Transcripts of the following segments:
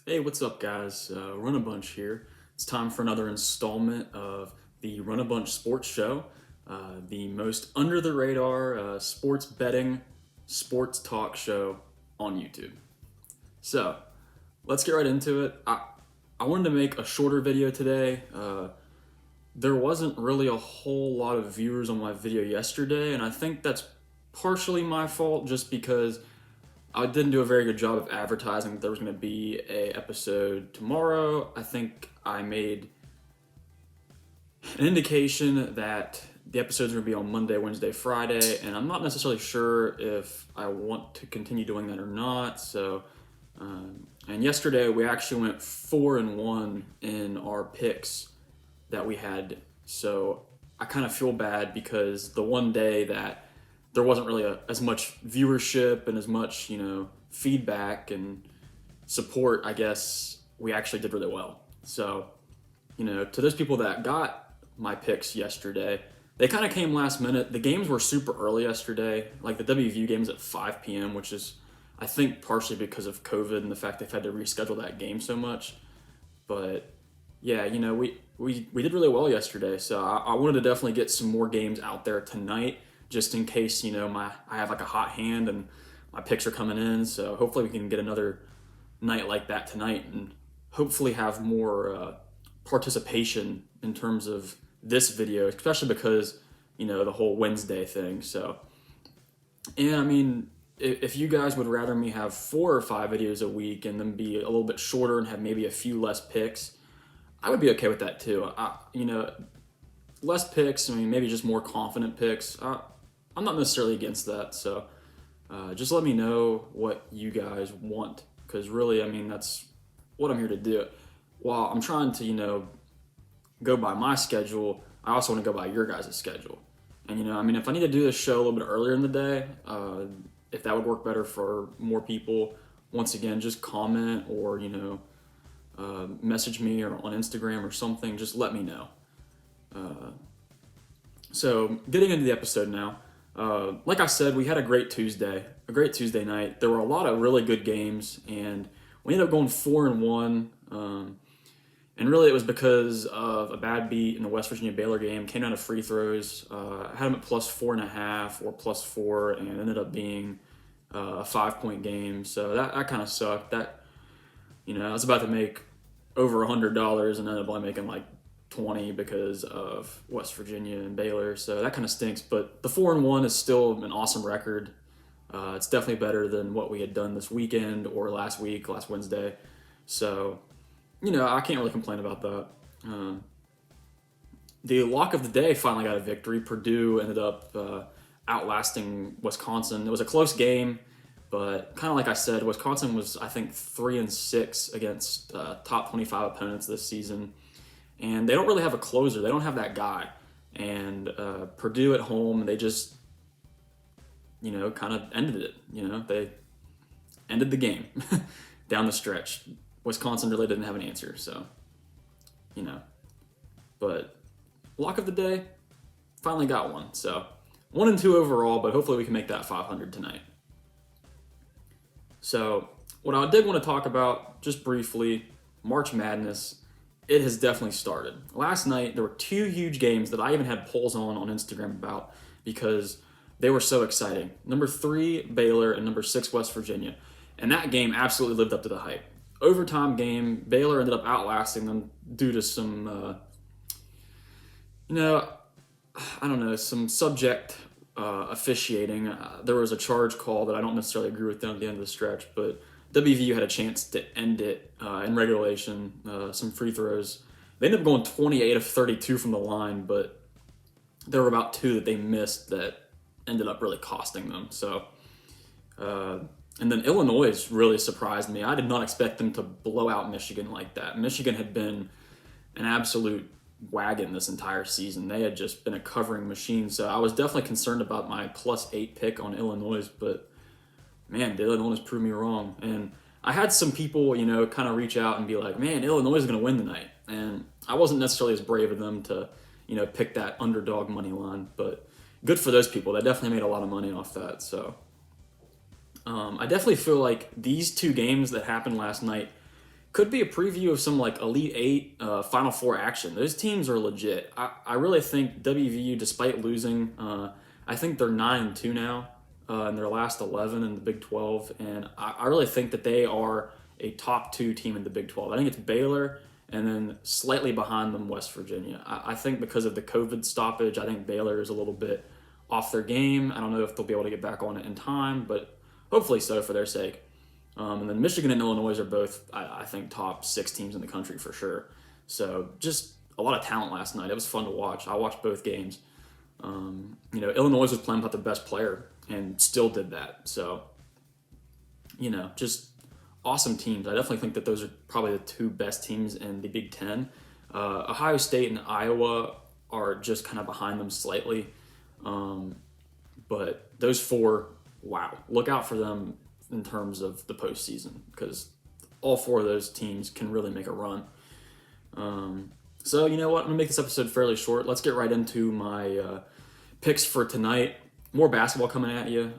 Hey, what's up, guys? Run a Bunch here. It's time for another installment of the Run a Bunch Sports Show, the most under the radar sports betting, sports talk show on YouTube. So, let's get right into it. I wanted to make a shorter video today. There wasn't really a whole lot of viewers on my video yesterday, and I think that's partially my fault just because I didn't do a very good job of advertising that there was going to be a episode tomorrow. I think I made an indication that the episodes are going to be on Monday, Wednesday, Friday, and I'm not necessarily sure if I want to continue doing that or not. And yesterday we actually went 4-1 in our picks that we had. So I kind of feel bad because the one day that there wasn't really as much viewership and as much, feedback and support, I guess we actually did really well. So, to those people that got my picks yesterday, they kind of came last minute. The games were super early yesterday. Like the WVU game's at 5 p.m., which is, I think, partially because of COVID and the fact they've had to reschedule that game so much. But yeah, we did really well yesterday. So I wanted to definitely get some more games out there tonight, just in case, I have like a hot hand and my picks are coming in. So hopefully we can get another night like that tonight and hopefully have more participation in terms of this video, especially because, the whole Wednesday thing. So, and I mean, if you guys would rather me have 4 or 5 videos a week and then be a little bit shorter and have maybe a few less picks, I would be okay with that too. Less picks, maybe just more confident picks. I'm not necessarily against that, so just let me know what you guys want, because really, that's what I'm here to do. While I'm trying to, go by my schedule, I also want to go by your guys' schedule. And, if I need to do this show a little bit earlier in the day, if that would work better for more people, once again, just comment or, message me or on Instagram or something, just let me know. So getting into the episode now, like I said, we had a great Tuesday night. There were a lot of really good games, and we ended up going 4-1. And really, it was because of a bad beat in the West Virginia Baylor game. Came down to free throws. I had them at +4.5 or +4, and it ended up being a 5-point game. So that kind of sucked. That I was about to make over $100 and ended up only making like 20 because of West Virginia and Baylor. So that kind of stinks. But the 4-1 is still an awesome record. It's definitely better than what we had done this weekend or last Wednesday. So, I can't really complain about that. The lock of the day finally got a victory. Purdue ended up outlasting Wisconsin. It was a close game, but kind of like I said, Wisconsin was, I think, 3-6 against top 25 opponents this season. And they don't really have a closer. They don't have that guy. And Purdue at home, they just, kind of ended it. They ended the game down the stretch. Wisconsin really didn't have an answer, so, But lock of the day, finally got one. So 1-2 overall, but hopefully we can make that 500 tonight. So what I did want to talk about, just briefly, March Madness. It has definitely started. Last night, there were 2 huge games that I even had polls on Instagram about because they were so exciting. Number 3, Baylor, and number 6, West Virginia. And that game absolutely lived up to the hype. Overtime game, Baylor ended up outlasting them due to some, some subject officiating. There was a charge call that I don't necessarily agree with them at the end of the stretch, but WVU had a chance to end it in regulation, some free throws. They ended up going 28 of 32 from the line, but there were about 2 that they missed that ended up really costing them. So, and then Illinois really surprised me. I did not expect them to blow out Michigan like that. Michigan had been an absolute wagon this entire season. They had just been a covering machine. So I was definitely concerned about my +8 pick on Illinois, but man, did Illinois prove me wrong. And I had some people, kind of reach out and be like, man, Illinois is going to win tonight. And I wasn't necessarily as brave of them to, pick that underdog money line. But good for those people. They definitely made a lot of money off that. So I definitely feel like these 2 games that happened last night could be a preview of some like Elite Eight, Final Four action. Those teams are legit. I really think WVU, despite losing, I think they're 9-2 now in their last 11 in the Big 12, and I really think that they are a top 2 team in the Big 12. I think it's Baylor, and then slightly behind them, West Virginia. I think because of the COVID stoppage, I think Baylor is a little bit off their game. I don't know if they'll be able to get back on it in time, but hopefully so for their sake. And then Michigan and Illinois are both, I think, top 6 teams in the country for sure. So just a lot of talent last night. It was fun to watch. I watched both games. Illinois was playing without their best player and still did that. So, just awesome teams. I definitely think that those are probably the 2 best teams in the Big Ten. Ohio State and Iowa are just kind of behind them slightly. But those 4, wow, look out for them in terms of the postseason, because all 4 of those teams can really make a run. So you know what? I'm going to make this episode fairly short. Let's get right into my picks for tonight. More basketball coming at you.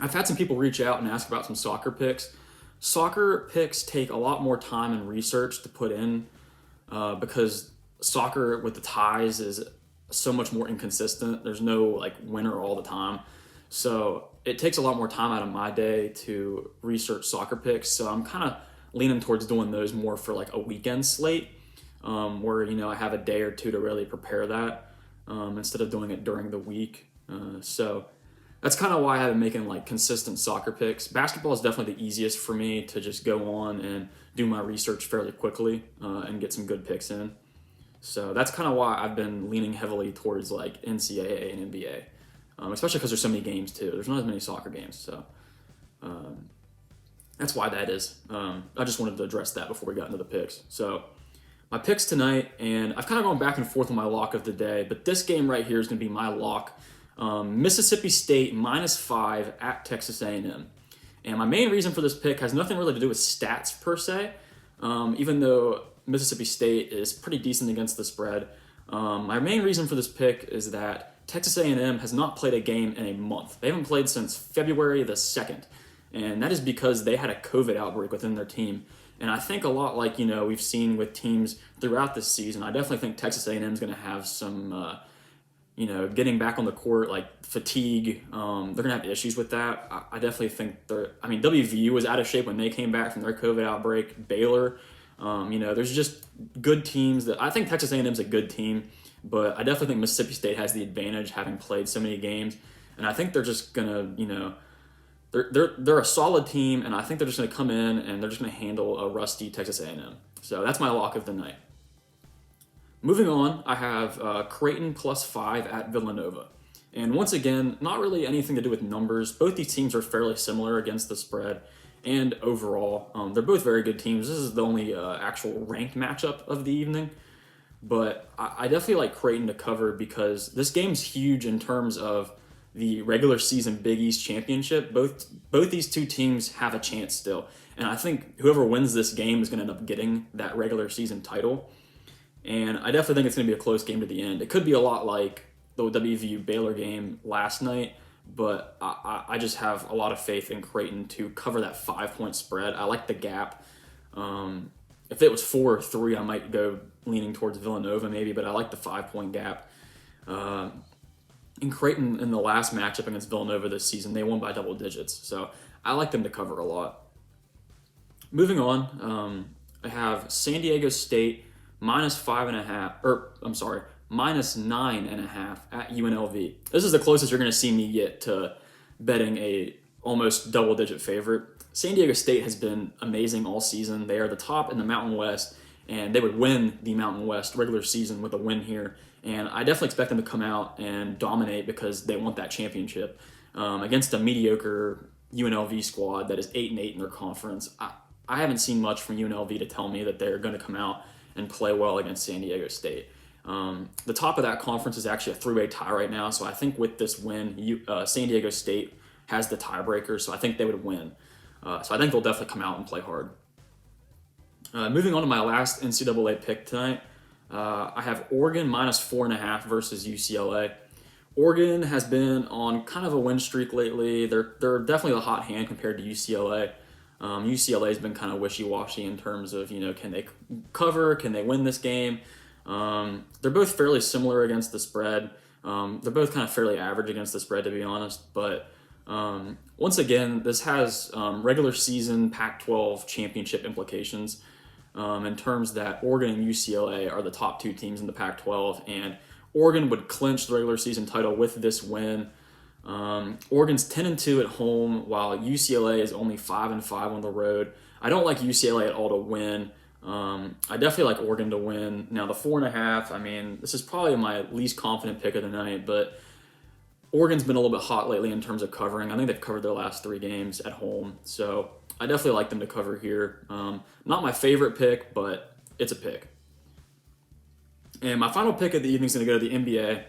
I've had some people reach out and ask about some soccer picks. Soccer picks take a lot more time and research to put in because soccer with the ties is so much more inconsistent. There's no winner all the time. So it takes a lot more time out of my day to research soccer picks. So I'm kind of leaning towards doing those more for a weekend slate where, I have a day or 2 to really prepare that instead of doing it during the week. So that's kind of why I've been making consistent soccer picks. Basketball is definitely the easiest for me to just go on and do my research fairly quickly and get some good picks in. So that's kind of why I've been leaning heavily towards NCAA and NBA, especially because there's so many games too. There's not as many soccer games, so that's why that is. I just wanted to address that before we got into the picks. So my picks tonight, and I've kind of gone back and forth on my lock of the day, but this game right here is going to be my lock. Mississippi State -5 at Texas A&M. And my main reason for this pick has nothing really to do with stats per se, even though Mississippi State is pretty decent against the spread. My main reason for this pick is that Texas A&M has not played a game in a month. They haven't played since February the 2nd, and that is because they had a COVID outbreak within their team. And I think a lot we've seen with teams throughout this season, I definitely think Texas A&M is going to have some getting back on the court, fatigue. They're going to have issues with that. I definitely think WVU was out of shape when they came back from their COVID outbreak. Baylor, there's just good teams that I think Texas A&M is a good team, but I definitely think Mississippi State has the advantage having played so many games. And I think they're just going to, they're a solid team, and I think they're just going to come in and they're just going to handle a rusty Texas A&M. So that's my lock of the night. Moving on, I have Creighton +5 at Villanova. And once again, not really anything to do with numbers. Both these teams are fairly similar against the spread and overall. They're both very good teams. This is the only actual ranked matchup of the evening. But I definitely like Creighton to cover because this game's huge in terms of the regular season Big East championship. Both these 2 teams have a chance still. And I think whoever wins this game is going to end up getting that regular season title. And I definitely think it's going to be a close game to the end. It could be a lot like the WVU Baylor game last night, but I just have a lot of faith in Creighton to cover that 5-point spread. I like the gap. If it was 4 or 3, I might go leaning towards Villanova maybe, but I like the 5-point gap. In Creighton, in the last matchup against Villanova this season, they won by double digits, so I like them to cover a lot. Moving on, I have San Diego State -9.5 at UNLV. This is the closest you're going to see me get to betting a almost double-digit favorite. San Diego State has been amazing all season. They are the top in the Mountain West, and they would win the Mountain West regular season with a win here. And I definitely expect them to come out and dominate because they want that championship against a mediocre UNLV squad that is 8-8 in their conference. I haven't seen much from UNLV to tell me that they're going to come out and play well against San Diego State. The top of that conference is actually a 3-way tie right now, so I think with this win, San Diego State has the tiebreaker, so I think they would win. So I think they'll definitely come out and play hard. Moving on to my last NCAA pick tonight, I have Oregon -4.5 versus UCLA. Oregon has been on kind of a win streak lately. They're definitely the hot hand compared to UCLA. UCLA has been kind of wishy-washy in terms of, can they cover? Can they win this game? They're both fairly similar against the spread. They're both kind of fairly average against the spread, to be honest. But once again, this has regular season Pac-12 championship implications in terms that Oregon and UCLA are the top two teams in the Pac-12, and Oregon would clinch the regular season title with this win. Oregon's 10-2 at home, while UCLA is only 5-5 on the road. I don't like UCLA at all to win. I definitely like Oregon to win. Now the 4.5, I mean, this is probably my least confident pick of the night, but Oregon's been a little bit hot lately in terms of covering. I think they've covered their last 3 games at home, so I definitely like them to cover here. Not my favorite pick, but it's a pick. And my final pick of the evening is going to go to the NBA.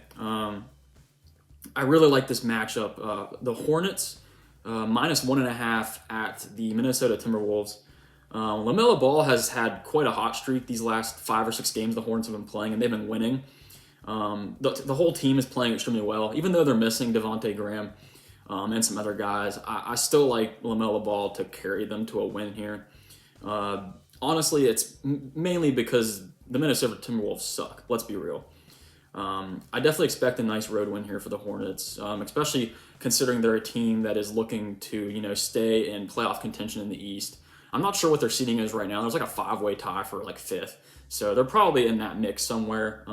I really like this matchup. The Hornets, -1.5 at the Minnesota Timberwolves. LaMelo Ball has had quite a hot streak these last 5 or 6 games the Hornets have been playing, and they've been winning. The whole team is playing extremely well, even though they're missing Devontae Graham and some other guys. I still like LaMelo Ball to carry them to a win here. Honestly, it's mainly because the Minnesota Timberwolves suck. Let's be real. I definitely expect a nice road win here for the Hornets, especially considering they're a team that is looking to, stay in playoff contention in the East. I'm not sure what their seeding is right now. There's like a 5-way tie for like 5th. So they're probably in that mix somewhere,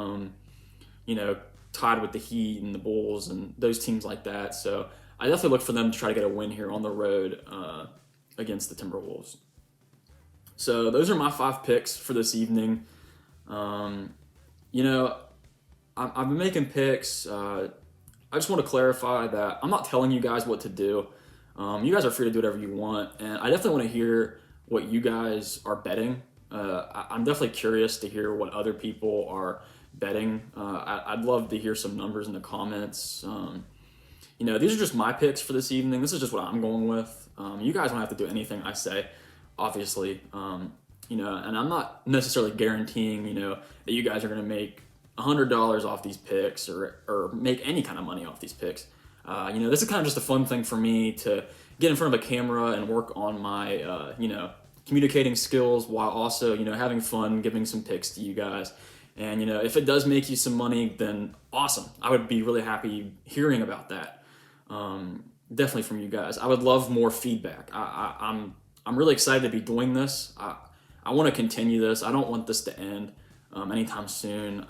tied with the Heat and the Bulls and those teams like that. So I definitely look for them to try to get a win here on the road against the Timberwolves. So those are my 5 picks for this evening. I've been making picks. I just want to clarify that I'm not telling you guys what to do. You guys are free to do whatever you want, and I definitely want to hear what you guys are betting. I'm definitely curious to hear what other people are betting. I'd love to hear some numbers in the comments. These are just my picks for this evening. This is just what I'm going with. You guys don't have to do anything I say, obviously. And I'm not necessarily guaranteeing, that you guys are going to make $100 off these picks or make any kind of money off these picks. This is kind of just a fun thing for me to get in front of a camera and work on my, communicating skills while also, having fun, giving some picks to you guys. And, if it does make you some money, then awesome. I would be really happy hearing about that. Definitely from you guys. I would love more feedback. I'm really excited to be doing this. I want to continue this. I don't want this to end anytime soon.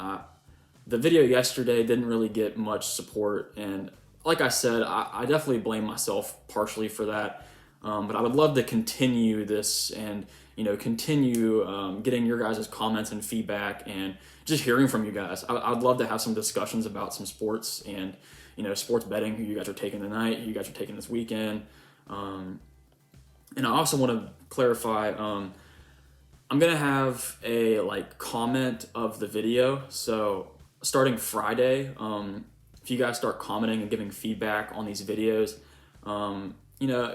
The video yesterday didn't really get much support, and like I said, I definitely blame myself partially for that. But I would love to continue this and continue getting your guys' comments and feedback and just hearing from you guys. I'd love to have some discussions about some sports and sports betting, who you guys are taking tonight, who you guys are taking this weekend. And I also want to clarify, I'm gonna have a comment of the video. So starting Friday, if you guys start commenting and giving feedback on these videos,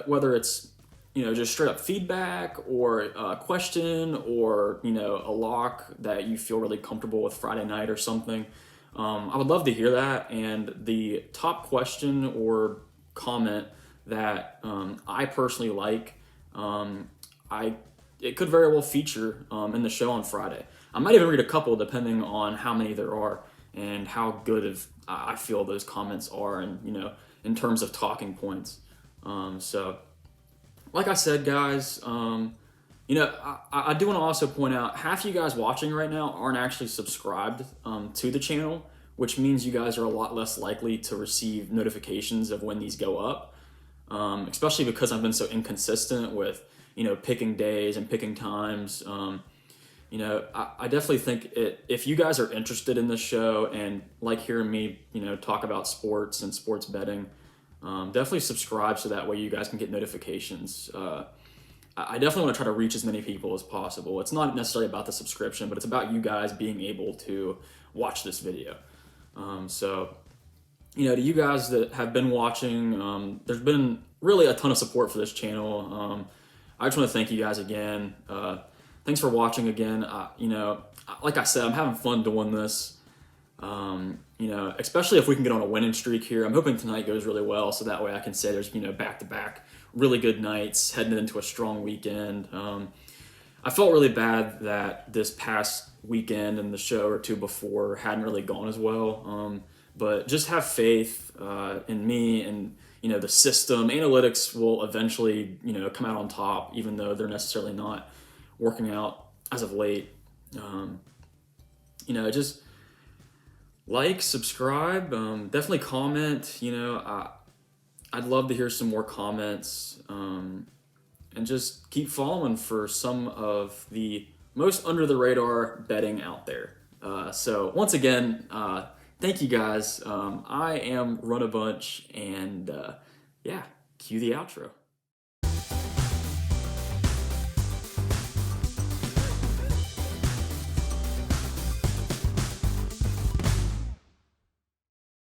whether it's just straight up feedback or a question or a lock that you feel really comfortable with Friday night or something, I would love to hear that. And the top question or comment that I personally like, it could very well feature in the show on Friday. I might even read a couple depending on how many there are and how good of I feel those comments are, and in terms of talking points. So like I said, guys, I do want to also point out half you guys watching right now aren't actually subscribed to the channel, which means you guys are a lot less likely to receive notifications of when these go up, especially because I've been so inconsistent with picking days and picking times. I definitely think if you guys are interested in this show and like hearing me, talk about sports and sports betting, definitely subscribe so that way you guys can get notifications. I definitely want to try to reach as many people as possible. It's not necessarily about the subscription, but it's about you guys being able to watch this video. So, to you guys that have been watching, there's been really a ton of support for this channel. I just want to thank you guys again. Thanks for watching again. Like I said, I'm having fun doing this. especially if we can get on a winning streak here. I'm hoping tonight goes really well, so that way I can say there's back-to-back really good nights heading into a strong weekend. I felt really bad that this past weekend and the show or two before hadn't really gone as well. But just have faith in me and the system. Analytics will eventually come out on top, even though they're necessarily not working out as of late. Just like, subscribe, definitely comment. I'd love to hear some more comments, and just keep following for some of the most under the radar betting out there. So once again, thank you guys. I am Run a Bunch, and yeah, cue the outro.